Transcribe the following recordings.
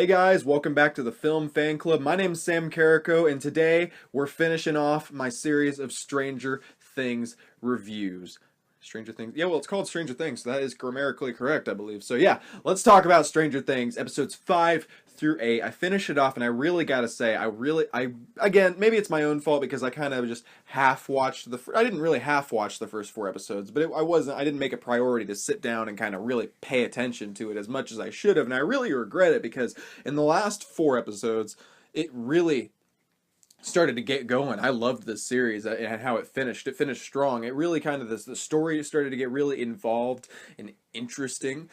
Hey guys, welcome back to the Film Fan Club. My name's Sam Carrico, and today we're finishing off my series of Stranger Things reviews. Stranger Things? Yeah, well, it's called Stranger Things, so that is grammatically correct, I believe. So yeah, let's talk about Stranger Things, episodes 5 through 8. I finished it off, and I really gotta say, again, maybe it's my own fault because I kind of just half-watched I didn't really half-watch the first 4 episodes, but I didn't make a priority to sit down and kind of really pay attention to it as much as I should have, and I really regret it because in the last 4 episodes, it really started to get going. I loved this series and how it finished. It finished strong. It really kind of the story started to get really involved and interesting.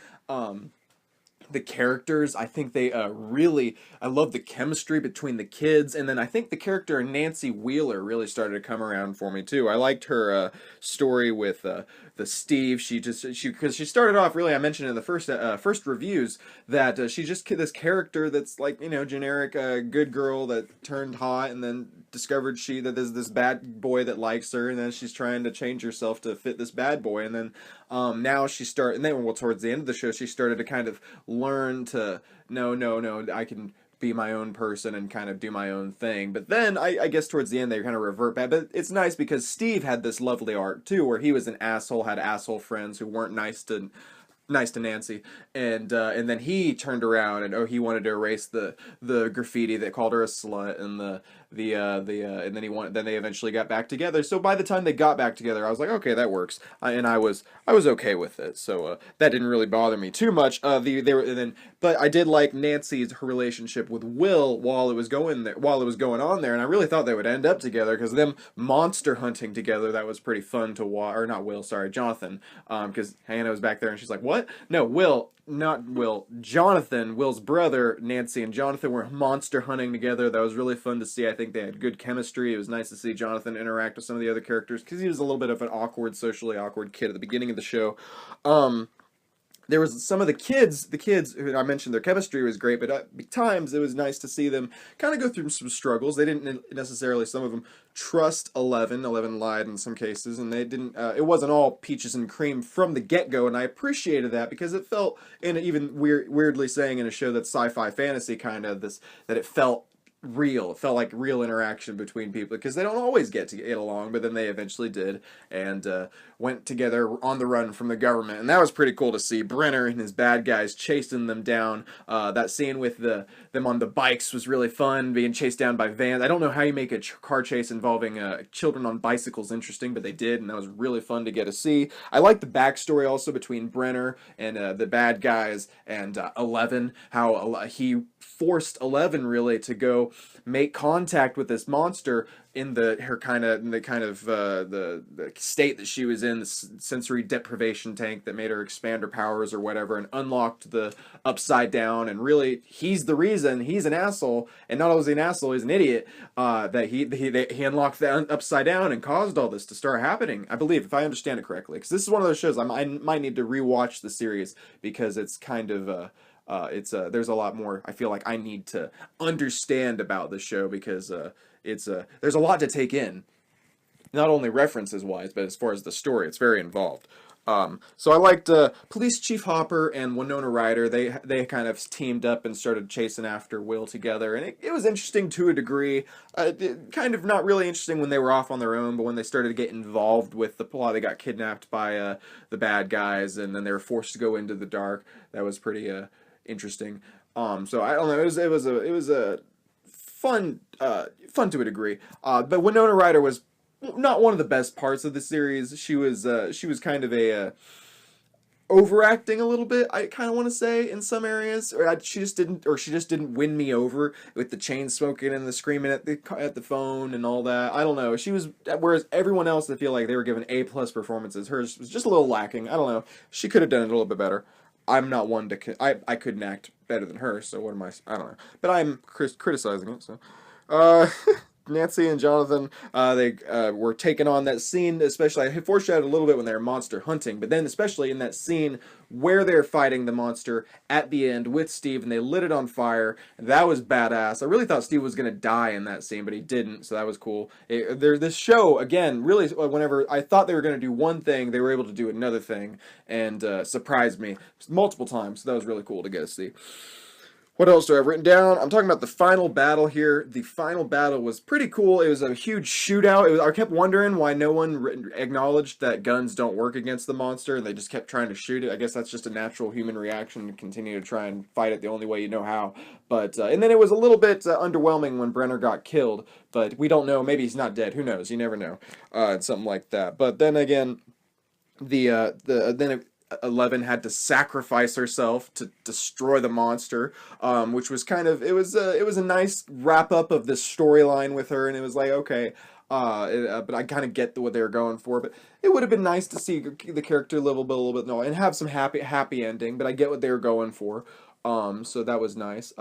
The characters, I think they I love the chemistry between the kids, and then I think the character Nancy Wheeler really started to come around for me too. I liked her story with the Steve. Because she started off really, I mentioned in the first reviews that she's just this character that's like, generic good girl that turned hot and then discovered that there's this bad boy that likes her, and then she's trying to change herself to fit this bad boy, and then towards the end of the show, she started to kind of learn to no, I can be my own person and kind of do my own thing. But then I guess towards the end they kind of revert back. But it's nice because Steve had this lovely arc too, where he was an asshole, had asshole friends who weren't nice to Nancy, and then he turned around and he wanted to erase the graffiti that called her a slut, and and then they eventually got back together. So by the time they got back together, I was like, okay, that works, and I was okay with it. So that didn't really bother me too much. But I did like her relationship with Will while it was going on there, and I really thought they would end up together because them monster hunting together, that was pretty fun to watch. Or not Will, sorry, Jonathan, because Hannah was back there and she's like, what? No, Will, not Will, Jonathan, Will's brother. Nancy and Jonathan were monster hunting together. That was really fun to see. I think they had good chemistry. It was nice to see Jonathan interact with some of the other characters because he was a little bit of an socially awkward kid at the beginning of the show. There was some of the kids who I mentioned their chemistry was great, but at times it was nice to see them kind of go through some struggles. They didn't necessarily, some of them, trust Eleven. Eleven lied in some cases, and they didn't, it wasn't all peaches and cream from the get-go, and I appreciated that because it felt, and even weirdly saying in a show that's sci-fi fantasy kind of, that it felt real. It felt like real interaction between people because they don't always get along, but then they eventually did, and went together on the run from the government, and that was pretty cool to see. Brenner and his bad guys chasing them down. That scene with them on the bikes was really fun, being chased down by vans. I don't know how you make a car chase involving children on bicycles interesting, but they did, and that was really fun to get to see. I like the backstory also between Brenner and the bad guys and Eleven, how he forced Eleven really to go make contact with this monster in the state that she was in, the sensory deprivation tank that made her expand her powers or whatever, and unlocked the upside down. And really, he's the reason. He's an asshole, and not only is he an asshole, he's an idiot. That he unlocked the upside down and caused all this to start happening. I believe, if I understand it correctly, because this is one of those shows I might need to rewatch the series because it's kind of there's a lot more I feel like I need to understand about the show because there's a lot to take in, not only references wise, but as far as the story, it's very involved. So I liked Police Chief Hopper and Winona Ryder. They kind of teamed up and started chasing after Will together, and it was interesting to a degree. Kind of not really interesting when they were off on their own, but when they started to get involved with the plot, they got kidnapped by the bad guys, and then they were forced to go into the dark. That was pretty interesting. So I don't know. It was a fun to a degree. But Winona Ryder was not one of the best parts of the series. She was kind of overacting a little bit. I kind of want to say in some areas, she just didn't win me over with the chain smoking and the screaming at the phone and all that. I don't know. Whereas everyone else, I feel like they were given A+ performances. Hers was just a little lacking. I don't know. She could have done it a little bit better. I'm not one to I couldn't act better than her, so what am I don't know. But I'm criticizing it, so Nancy and Jonathan, they were taking on that scene, especially, I foreshadowed a little bit when they were monster hunting, but then especially in that scene where they're fighting the monster at the end with Steve, and they lit it on fire. That was badass. I really thought Steve was going to die in that scene, but he didn't, so that was cool. This show, again, really, whenever I thought they were going to do one thing, they were able to do another thing, and surprised me multiple times, so that was really cool to get to see. What else do I have written down? I'm talking about the final battle here. The final battle was pretty cool. It was a huge shootout. I kept wondering why no one acknowledged that guns don't work against the monster, and they just kept trying to shoot it. I guess that's just a natural human reaction to continue to try and fight it the only way you know how. But and then it was a little bit underwhelming when Brenner got killed, but we don't know. Maybe he's not dead. Who knows? You never know. Something like that. But then again, then 11 had to sacrifice herself to destroy the monster, which was kind of, it was a nice wrap up of this storyline with her, and it was like, okay, but I kind of get what they were going for, but it would have been nice to see the character a little bit no, and have some happy ending, but I get what they were going for, so that was nice.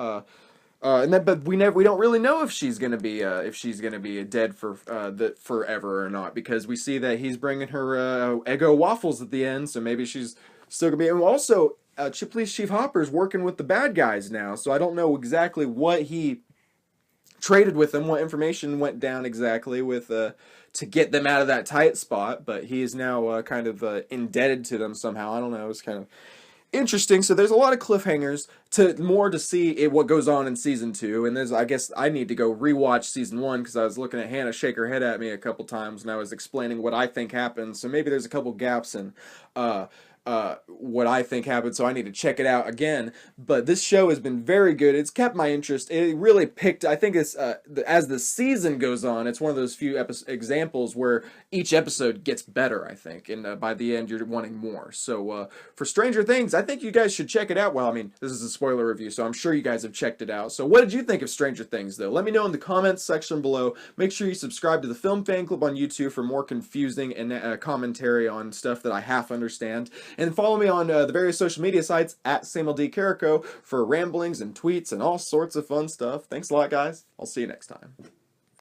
But we don't really know if she's gonna be dead for forever or not, because we see that he's bringing her Eggo waffles at the end, so maybe she's still gonna be. And also, Police Chief Hopper's working with the bad guys now, so I don't know exactly what he traded with them, what information went down exactly with to get them out of that tight spot, but he is now kind of indebted to them somehow. I don't know. It's kind of interesting. So there's a lot of cliffhangers to see what goes on in season 2, and I guess I need to go rewatch season 1 because I was looking at Hannah shake her head at me a couple times and I was explaining what I think happened. So maybe there's a couple gaps in what I think happened, so I need to check it out again. But this show has been very good. It's kept my interest. It really picked, I think it's, as the season goes on, it's one of those few examples where each episode gets better, I think, and by the end you're wanting more. So for Stranger Things, I think you guys should check it out. Well, I mean, this is a spoiler review, so I'm sure you guys have checked it out. So what did you think of Stranger Things, though? Let me know in the comments section below. Make sure you subscribe to the Film Fan Club on YouTube for more confusing and commentary on stuff that I half understand. And follow me on the various social media sites at SamuelD Carrico for ramblings and tweets and all sorts of fun stuff. Thanks a lot, guys. I'll see you next time.